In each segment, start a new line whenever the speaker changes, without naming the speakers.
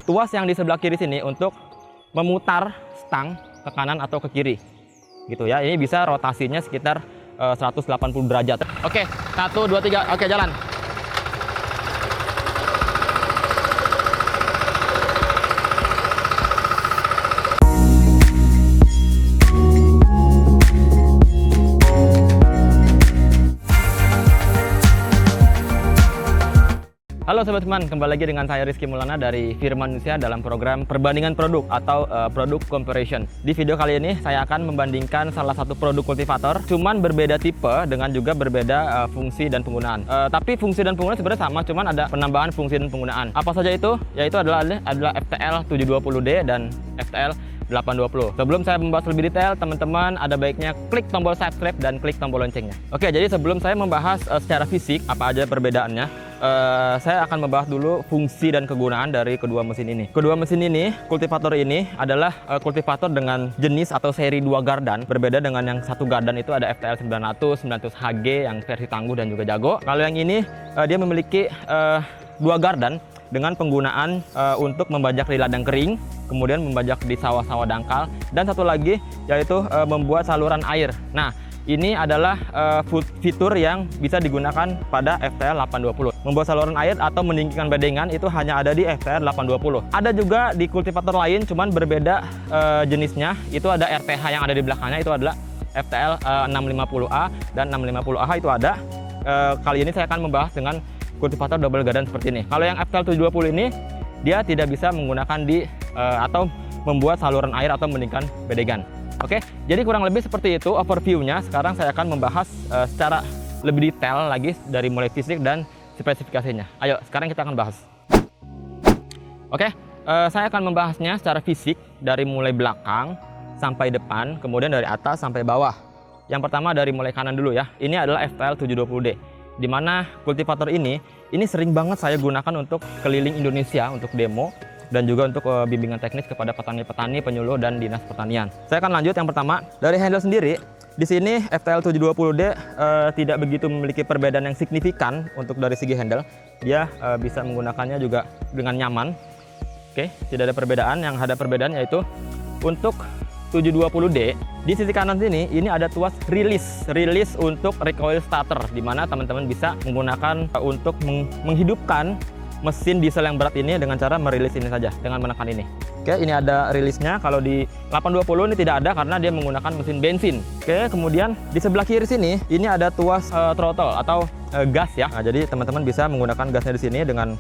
tuas yang di sebelah kiri sini untuk memutar stang ke kanan atau ke kiri gitu ya. Ini bisa rotasinya sekitar 180 derajat. Oke, 1 2 3. Oke, jalan. Halo Sobat Teman, kembali lagi dengan saya Rizky Maulana dari Firman Indonesia dalam program perbandingan produk atau product comparison. Di video kali ini saya akan membandingkan salah satu produk kultivator, cuman berbeda tipe dengan juga berbeda fungsi dan penggunaan. Tapi fungsi dan penggunaan sebenarnya sama, cuman ada penambahan fungsi dan penggunaan. Apa saja itu? Yaitu adalah FTL 720D dan FTL 820. Sebelum saya membahas lebih detail, teman-teman ada baiknya klik tombol subscribe dan klik tombol loncengnya. Oke, jadi sebelum saya membahas secara fisik apa aja perbedaannya, saya akan membahas dulu fungsi dan kegunaan dari kedua mesin ini. Kedua mesin ini, kultivator ini adalah kultivator dengan jenis atau seri 2 gardan. Berbeda dengan yang satu gardan itu ada FTL 900, 900HG yang versi tangguh dan juga jago. Kalau yang ini dia memiliki 2 gardan dengan penggunaan untuk membajak di ladang kering, kemudian membajak di sawah-sawah dangkal, dan satu lagi yaitu membuat saluran air. Nah, ini adalah fitur yang bisa digunakan pada FTL 820. Membuat saluran air atau meninggikan bedengan itu hanya ada di FTL 820. Ada juga di kultivator lain, cuman berbeda jenisnya. Itu ada RTH yang ada di belakangnya, itu adalah FTL 650A dan 650AH itu ada. Kali ini saya akan membahas dengan kultivator double gardan seperti ini. Kalau yang FTL 720 ini, dia tidak bisa menggunakan atau membuat saluran air atau meninggikan bedengan. Oke, jadi kurang lebih seperti itu overview-nya. Sekarang saya akan membahas secara lebih detail lagi dari mulai fisik dan spesifikasinya. Ayo, sekarang kita akan bahas. Oke, saya akan membahasnya secara fisik dari mulai belakang sampai depan, kemudian dari atas sampai bawah. Yang pertama dari mulai kanan dulu ya. Ini adalah FTL 720D, di mana kultivator ini sering banget saya gunakan untuk keliling Indonesia untuk demo dan juga untuk bimbingan teknis kepada petani-petani, penyuluh, dan dinas pertanian. Saya akan lanjut. Yang pertama, dari handle sendiri, di sini FTL 720D tidak begitu memiliki perbedaan yang signifikan untuk dari segi handle. Dia bisa menggunakannya juga dengan nyaman. Oke, tidak ada perbedaan. Yang ada perbedaan yaitu untuk 720D, di sisi kanan sini, ini ada tuas rilis untuk recoil starter, di mana teman-teman bisa menggunakan untuk menghidupkan mesin diesel yang berat ini dengan cara merilis ini saja, dengan menekan ini. Oke, ini ada rilisnya. Kalau di 820 ini tidak ada karena dia menggunakan mesin bensin. Oke, kemudian di sebelah kiri sini, ini ada tuas throttle atau gas ya. Nah, jadi teman-teman bisa menggunakan gasnya di sini dengan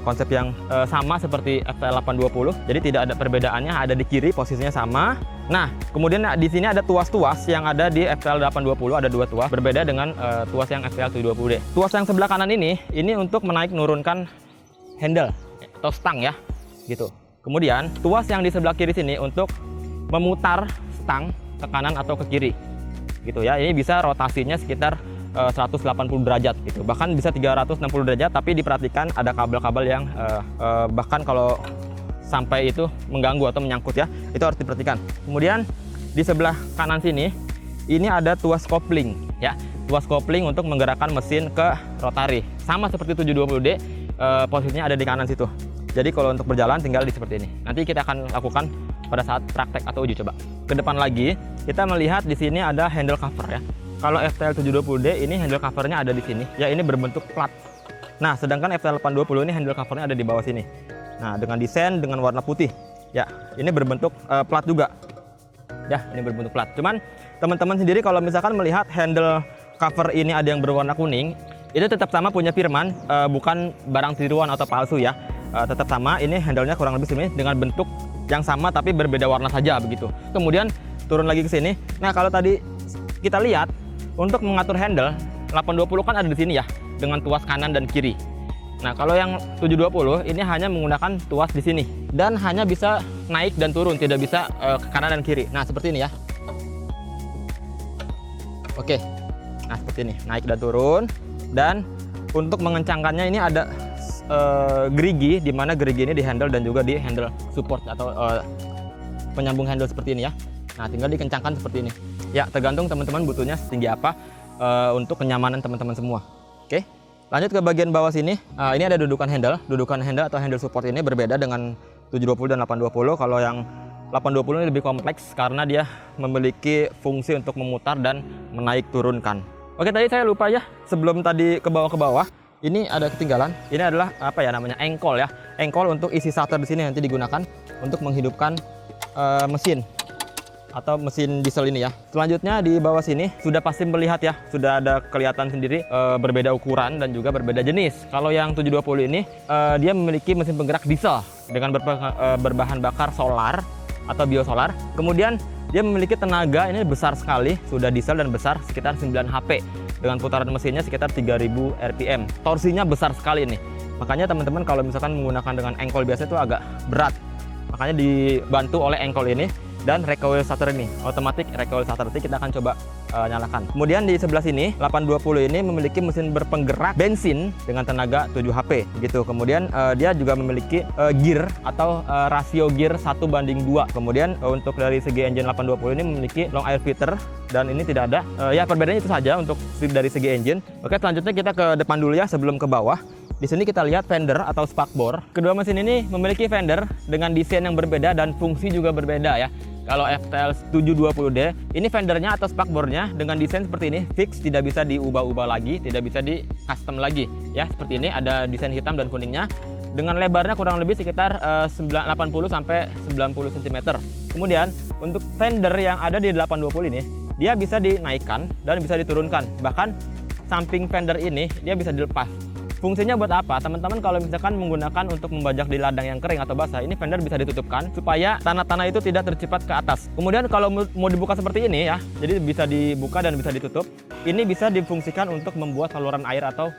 konsep yang sama seperti FTL 820. Jadi tidak ada perbedaannya, ada di kiri posisinya sama. Nah, kemudian di sini ada tuas-tuas yang ada di FTL 820, ada 2 tuas, berbeda dengan tuas yang FTL 720D. Tuas yang sebelah kanan ini untuk menaik nurunkan handle atau stang ya, gitu. Kemudian tuas yang di sebelah kiri sini untuk memutar stang ke kanan atau ke kiri, gitu ya. Ini bisa rotasinya sekitar 180 derajat gitu, bahkan bisa 360 derajat. Tapi diperhatikan ada kabel-kabel yang bahkan kalau sampai itu mengganggu atau menyangkut ya, itu harus diperhatikan. Kemudian di sebelah kanan sini ini ada tuas kopling ya, tuas kopling untuk menggerakkan mesin ke rotari, sama seperti 720D. Posisinya ada di kanan situ. Jadi kalau untuk berjalan tinggal di seperti ini. Nanti kita akan lakukan pada saat praktek atau uji coba. Ke depan lagi kita melihat di sini ada handle cover ya. Kalau FTL 720D ini handle covernya ada di sini. Ya, ini berbentuk plat. Nah, sedangkan FTL 820 ini handle covernya ada di bawah sini. Nah, dengan desain dengan warna putih. Ya, ini berbentuk plat juga. Ya, ini berbentuk plat. Cuman teman-teman sendiri kalau misalkan melihat handle cover ini ada yang berwarna kuning, itu tetap sama punya Firman, bukan barang tiruan atau palsu ya. Tetap sama, ini handle-nya kurang lebih sini dengan bentuk yang sama tapi berbeda warna saja begitu. Kemudian turun lagi ke sini. Nah, kalau tadi kita lihat untuk mengatur handle 820 kan ada di sini ya, dengan tuas kanan dan kiri. Nah, kalau yang 720 ini hanya menggunakan tuas di sini dan hanya bisa naik dan turun, tidak bisa ke kanan dan kiri. Nah, seperti ini ya. Oke. Nah, seperti ini, naik dan turun. Dan untuk mengencangkannya ini ada gerigi, di mana gerigi ini di handle dan juga di handle support atau penyambung handle seperti ini ya. Nah, tinggal dikencangkan seperti ini. Ya, tergantung teman-teman butuhnya setinggi apa untuk kenyamanan teman-teman semua. Oke, lanjut ke bagian bawah sini. Ini ada dudukan handle atau handle support ini berbeda dengan 720 dan 820. Kalau yang 820 ini lebih kompleks karena dia memiliki fungsi untuk memutar dan menaik turunkan. Oke, tadi saya lupa ya, sebelum tadi ke bawah, ini ada ketinggalan. Ini adalah apa ya namanya, engkol ya. Engkol untuk isi starter di sini nanti digunakan untuk menghidupkan mesin atau mesin diesel ini ya. Selanjutnya di bawah sini sudah pasti melihat ya, sudah ada kelihatan sendiri berbeda ukuran dan juga berbeda jenis. Kalau yang 720 ini dia memiliki mesin penggerak diesel dengan berbahan bakar solar atau biosolar. Kemudian dia memiliki tenaga ini besar sekali, sudah diesel dan besar, sekitar 9 HP dengan putaran mesinnya sekitar 3000 rpm. Torsinya besar sekali nih. Makanya teman-teman kalau misalkan menggunakan dengan engkol biasa itu agak berat. Makanya dibantu oleh engkol ini dan recoil starter ini, automatic recoil starter. Nanti kita akan coba nyalakan. Kemudian di sebelah sini 820 ini memiliki mesin berpenggerak bensin dengan tenaga 7 HP gitu. Kemudian dia juga memiliki gear atau rasio gear 1:2. Kemudian untuk dari segi engine 820 ini memiliki long air filter dan ini tidak ada. Ya perbedaannya itu saja untuk dari segi engine. Oke, selanjutnya kita ke depan dulu ya sebelum ke bawah. Di sini kita lihat fender atau spakbor. Kedua mesin ini memiliki fender dengan desain yang berbeda dan fungsi juga berbeda ya. Kalau FTL 720D, ini fendernya atau spakbornya dengan desain seperti ini, fix, tidak bisa diubah-ubah lagi, tidak bisa di custom lagi. Ya, seperti ini ada desain hitam dan kuningnya. Dengan lebarnya kurang lebih sekitar 80 sampai 90 cm. Kemudian untuk fender yang ada di 820 ini, dia bisa dinaikkan dan bisa diturunkan. Bahkan samping fender ini dia bisa dilepas. Fungsinya buat apa? Teman-teman kalau misalkan menggunakan untuk membajak di ladang yang kering atau basah, ini fender bisa ditutupkan supaya tanah-tanah itu tidak tercipat ke atas. Kemudian kalau mau dibuka seperti ini ya, jadi bisa dibuka dan bisa ditutup. Ini bisa difungsikan untuk membuat saluran air atau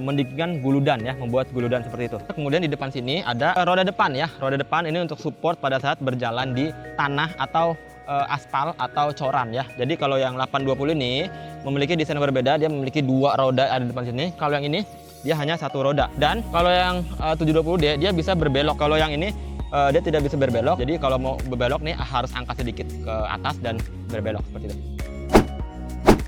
mendinginkan guludan ya, membuat guludan seperti itu. Kemudian di depan sini ada roda depan ya. Roda depan ini untuk support pada saat berjalan di tanah atau aspal atau coran ya. Jadi kalau yang 820 ini memiliki desain berbeda, dia memiliki 2 roda ada di depan sini. Kalau yang ini dia hanya 1 roda. Dan kalau yang 720D dia bisa berbelok. Kalau yang ini dia tidak bisa berbelok. Jadi kalau mau berbelok nih harus angkat sedikit ke atas dan berbelok seperti itu.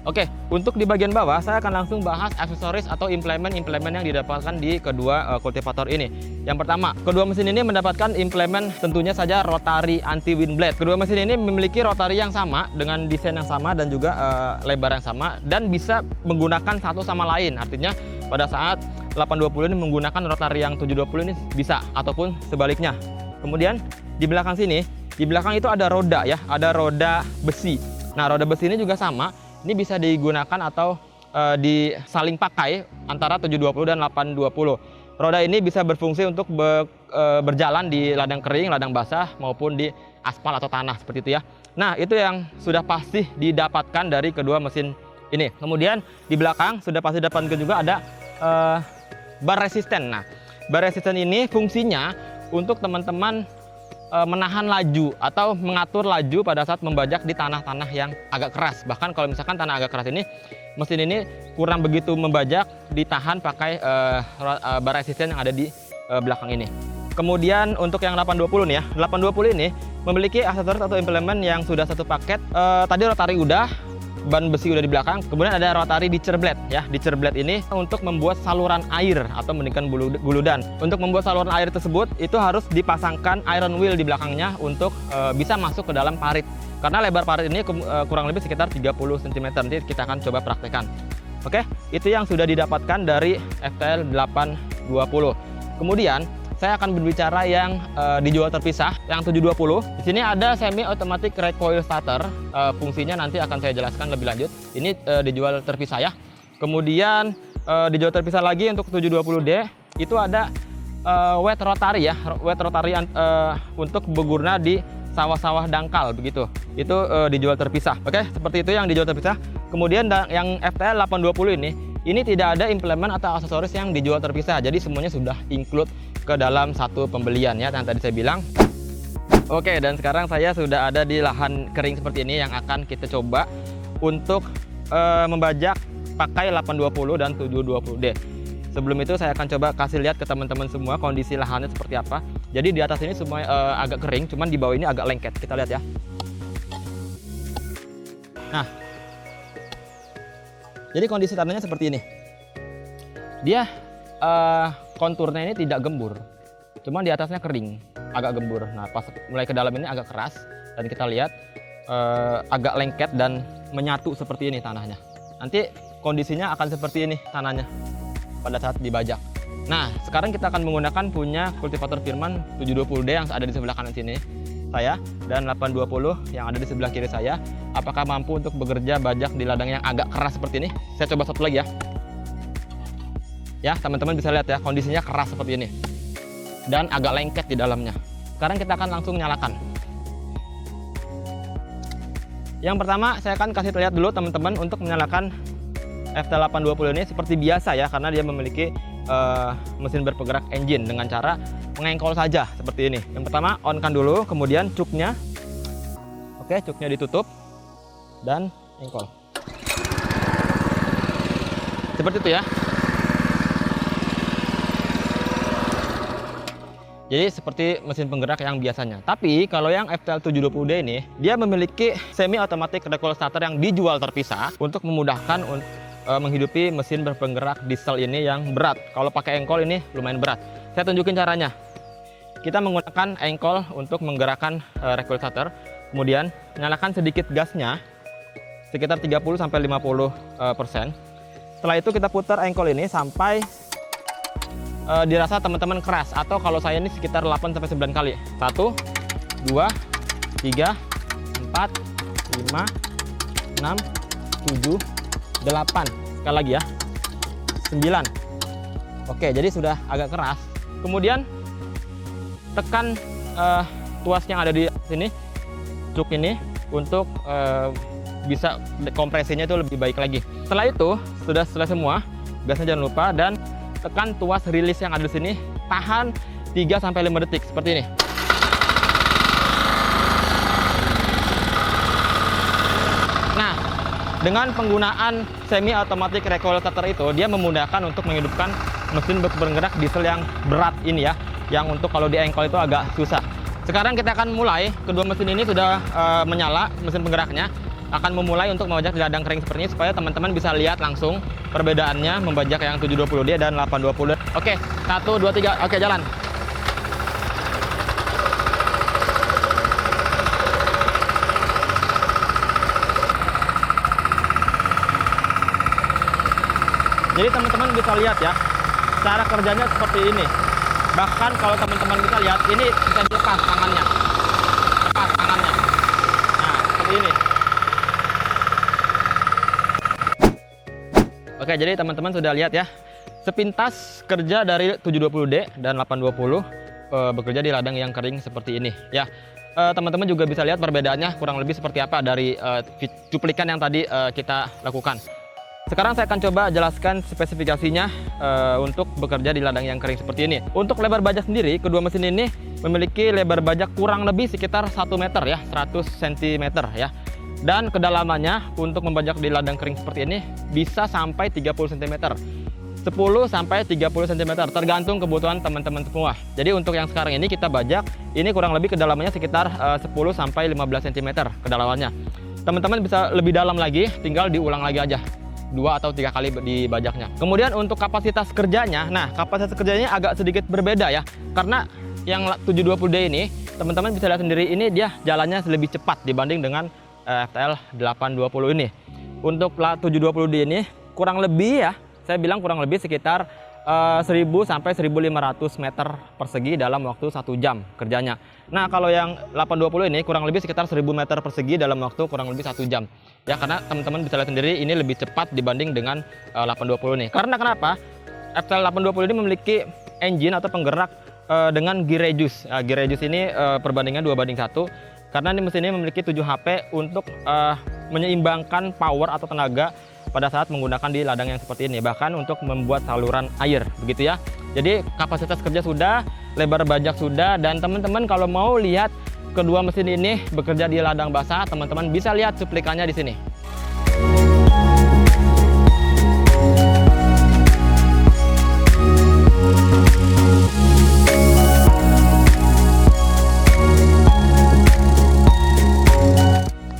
Oke, untuk di bagian bawah saya akan langsung bahas aksesoris atau implemen-implemen yang didapatkan di kedua kultivator ini. Yang pertama, kedua mesin ini mendapatkan implemen tentunya saja rotary anti wind blade. Kedua mesin ini memiliki rotary yang sama dengan desain yang sama dan juga lebar yang sama dan bisa menggunakan satu sama lain. Artinya pada saat 820 ini menggunakan rotary yang 720 ini bisa ataupun sebaliknya. Kemudian di belakang sini, di belakang itu ada roda ya, ada roda besi. Nah, roda besi ini juga sama. Ini bisa digunakan atau disaling pakai antara 720 dan 820. Roda ini bisa berfungsi untuk berjalan di ladang kering, ladang basah maupun di aspal atau tanah seperti itu ya. Nah, itu yang sudah pasti didapatkan dari kedua mesin ini. Kemudian di belakang sudah pasti dapatkan juga ada bar resisten. Nah, bar resisten ini fungsinya untuk teman-teman menahan laju atau mengatur laju pada saat membajak di tanah-tanah yang agak keras. Bahkan kalau misalkan tanah agak keras ini, mesin ini kurang begitu membajak, ditahan pakai bar resisten yang ada di belakang ini. Kemudian untuk yang 820 nih ya, 820 ini memiliki aksesoris atau implemen yang sudah satu paket. Tadi rotary udah, ban besi udah di belakang, kemudian ada rotary ditcher blade ya. Ditcher blade ini untuk membuat saluran air atau mendinginkan guludan. Untuk membuat saluran air tersebut itu harus dipasangkan iron wheel di belakangnya untuk bisa masuk ke dalam parit. Karena lebar parit ini kurang lebih sekitar 30 cm. Nanti kita akan coba praktekkan. Oke, itu yang sudah didapatkan dari FTL 820. Kemudian saya akan berbicara yang dijual terpisah, yang 720. Di sini ada semi automatic recoil starter. Fungsinya nanti akan saya jelaskan lebih lanjut. Ini dijual terpisah ya. Kemudian dijual terpisah lagi untuk 720D. Itu ada wet rotary ya, wet rotary untuk berguna di sawah-sawah dangkal begitu. Itu dijual terpisah. Oke, seperti itu yang dijual terpisah. Kemudian yang FTL 820 ini tidak ada implemen atau aksesoris yang dijual terpisah. Jadi semuanya sudah include ke dalam satu pembelian ya, yang tadi saya bilang. Oke, dan sekarang saya sudah ada di lahan kering seperti ini yang akan kita coba untuk membajak pakai 820 dan 720D. Sebelum itu saya akan coba kasih lihat ke teman-teman semua kondisi lahannya seperti apa. Jadi di atas ini semua agak kering, cuman di bawah ini agak lengket. Kita lihat ya. Nah, jadi kondisi tanahnya seperti ini. Dia konturnya ini tidak gembur. Cuma di atasnya kering, agak gembur. Nah, pas mulai ke dalam ini agak keras dan kita lihat agak lengket dan menyatu seperti ini tanahnya. Nanti kondisinya akan seperti ini tanahnya pada saat dibajak. Nah, sekarang kita akan menggunakan punya kultivator Firman 720D yang ada di sebelah kanan sini saya, dan 820 yang ada di sebelah kiri saya. Apakah mampu untuk bekerja bajak di ladang yang agak keras seperti ini? Saya coba satu lagi ya. Ya, teman-teman bisa lihat ya, kondisinya keras seperti ini dan agak lengket di dalamnya. Sekarang kita akan langsung nyalakan. Yang pertama saya akan kasih lihat dulu teman-teman untuk menyalakan FT820 ini seperti biasa ya, karena dia memiliki mesin berpenggerak engine dengan cara mengengkol saja seperti ini. Yang pertama on kan dulu, kemudian cuknya, oke, cuknya ditutup dan engkol seperti itu ya. Jadi seperti mesin penggerak yang biasanya. Tapi kalau yang FTL720D ini, dia memiliki semi automatic recoil starter yang dijual terpisah untuk memudahkan menghidupi mesin berpenggerak diesel ini yang berat. Kalau pakai engkol ini lumayan berat. Saya tunjukin caranya. Kita menggunakan engkol untuk menggerakkan recoil starter. Kemudian nyalakan sedikit gasnya, sekitar 30-50%. Setelah itu kita putar engkol ini sampai dirasa teman-teman keras, atau kalau saya ini sekitar 8-9 kali. 1, 2, 3, 4, 5, 6, 7, 8. Sekali lagi ya, 9. Oke, jadi sudah agak keras. Kemudian tekan tuas yang ada di sini, cuk ini, untuk bisa kompresinya itu lebih baik lagi. Setelah itu sudah selesai semua, gasnya jangan lupa, dan tekan tuas rilis yang ada di sini, tahan 3-5 detik seperti ini. Nah, dengan penggunaan semi automatic recoil starter itu, dia memudahkan untuk menghidupkan mesin bergerak diesel yang berat ini ya, yang untuk kalau di engkol itu agak susah. Sekarang kita akan mulai, kedua mesin ini sudah menyala, mesin penggeraknya akan memulai untuk membajak di ladang kering seperti ini, supaya teman-teman bisa lihat langsung perbedaannya membajak yang 720D dan 820D. Oke, 1, 2, 3, oke, jalan. Jadi teman-teman bisa lihat ya, cara kerjanya seperti ini. Bahkan kalau teman-teman bisa lihat, ini bisa dilepas tangannya. Lepas tangannya. Nah, seperti ini. Oke, jadi teman-teman sudah lihat ya, sepintas kerja dari 720D dan 820 bekerja di ladang yang kering seperti ini ya. Teman-teman juga bisa lihat perbedaannya kurang lebih seperti apa dari cuplikan yang tadi kita lakukan. Sekarang saya akan coba jelaskan spesifikasinya untuk bekerja di ladang yang kering seperti ini. Untuk lebar bajak sendiri, kedua mesin ini memiliki lebar bajak kurang lebih sekitar 1 meter ya, 100 cm ya. Dan kedalamannya untuk membajak di ladang kering seperti ini bisa sampai 30 cm. 10 sampai 30 cm tergantung kebutuhan teman-teman semua. Jadi untuk yang sekarang ini kita bajak, ini kurang lebih kedalamannya sekitar 10 sampai 15 cm kedalamannya. Teman-teman bisa lebih dalam lagi, tinggal diulang lagi aja. 2 atau 3 kali dibajaknya. Kemudian untuk kapasitas kerjanya, nah kapasitas kerjanya agak sedikit berbeda ya, karena yang 720D ini teman-teman bisa lihat sendiri, ini dia jalannya lebih cepat dibanding dengan FTL 820 ini. Untuk 720D ini kurang lebih ya, saya bilang kurang lebih sekitar 1000 sampai 1500 meter persegi dalam waktu 1 jam kerjanya. Nah kalau yang 820 ini kurang lebih sekitar 1000 meter persegi dalam waktu kurang lebih 1 jam. Ya, karena teman-teman bisa lihat sendiri ini lebih cepat dibanding dengan 820 ini. Karena kenapa? FTL 820 ini memiliki engine atau penggerak dengan gear reduce. Gear reduce ini perbandingan 2:1, karena ini mesin ini memiliki 7 HP untuk menyeimbangkan power atau tenaga pada saat menggunakan di ladang yang seperti ini, bahkan untuk membuat saluran air, begitu ya. Jadi kapasitas kerja sudah, lebar bajak sudah, dan teman-teman kalau mau lihat kedua mesin ini bekerja di ladang basah, teman-teman bisa lihat cuplikannya di sini.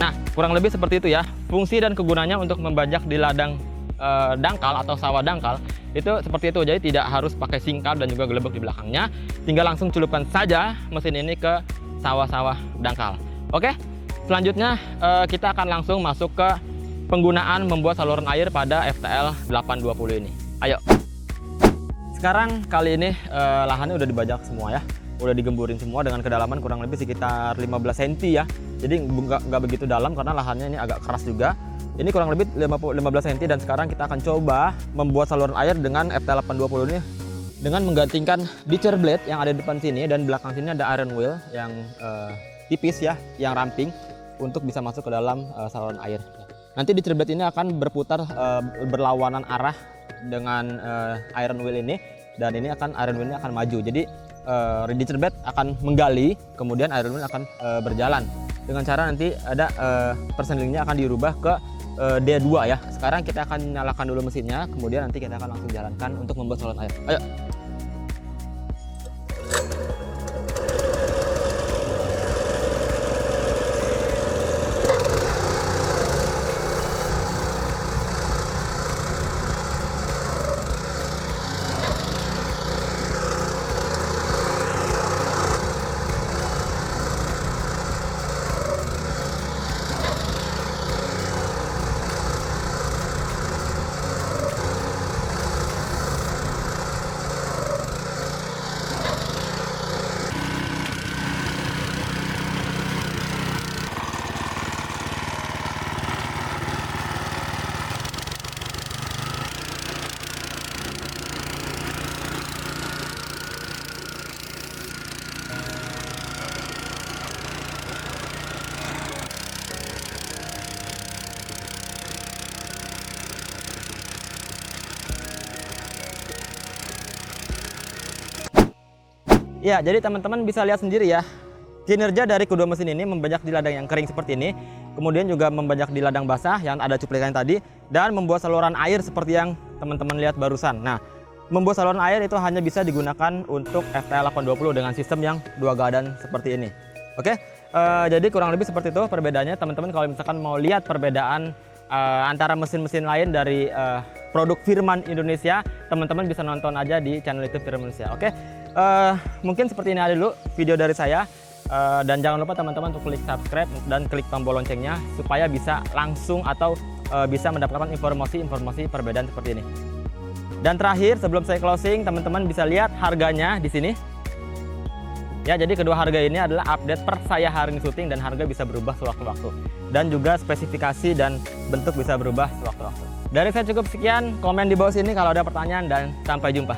Nah, kurang lebih seperti itu ya, fungsi dan kegunaannya untuk membajak di ladang dangkal atau sawah dangkal itu seperti itu. Jadi tidak harus pakai singkal dan juga gelebek di belakangnya. Tinggal langsung celupkan saja mesin ini ke sawah-sawah dangkal. Oke, selanjutnya kita akan langsung masuk ke penggunaan membuat saluran air pada FTL 820 ini. Ayo. Sekarang kali ini lahannya udah dibajak semua ya. Udah digemburin semua dengan kedalaman kurang lebih sekitar 15 cm ya. Jadi nggak begitu dalam karena lahannya ini agak keras juga. Ini kurang lebih 15 cm dan sekarang kita akan coba membuat saluran air dengan FTL 820 ini dengan menggantikan ditcher blade yang ada di depan sini dan belakang sini ada iron wheel yang tipis ya, yang ramping untuk bisa masuk ke dalam saluran air. Nanti ditcher blade ini akan berputar berlawanan arah dengan iron wheel ini dan ini iron wheel ini akan maju. Jadi ditcher blade akan menggali, kemudian iron wheel akan berjalan. Dengan cara nanti ada persendelingnya akan dirubah ke D2 ya. Sekarang kita akan nyalakan dulu mesinnya, kemudian nanti kita akan langsung jalankan untuk membuat saluran air. Ayo. Ya, jadi teman-teman bisa lihat sendiri ya, kinerja dari kedua mesin ini membajak di ladang yang kering seperti ini, kemudian juga membajak di ladang basah yang ada cuplikan tadi, dan membuat saluran air seperti yang teman-teman lihat barusan. Nah, membuat saluran air itu hanya bisa digunakan untuk FTL 820 dengan sistem yang 2 gardan seperti ini. Oke, jadi kurang lebih seperti itu perbedaannya. Teman-teman kalau misalkan mau lihat perbedaan antara mesin-mesin lain dari produk Firman Indonesia, teman-teman bisa nonton aja di channel YouTube Firman Indonesia. Oke. Mungkin seperti ini aja dulu video dari saya, dan jangan lupa teman-teman untuk klik subscribe dan klik tombol loncengnya supaya bisa langsung atau bisa mendapatkan informasi perbedaan seperti ini. Dan terakhir sebelum saya closing, teman-teman bisa lihat harganya di sini. Ya, jadi kedua harga ini adalah update per saya hari ini syuting dan harga bisa berubah sewaktu-waktu. Dan juga spesifikasi dan bentuk bisa berubah sewaktu-waktu. Dari saya cukup sekian, komen di bawah sini kalau ada pertanyaan dan sampai jumpa.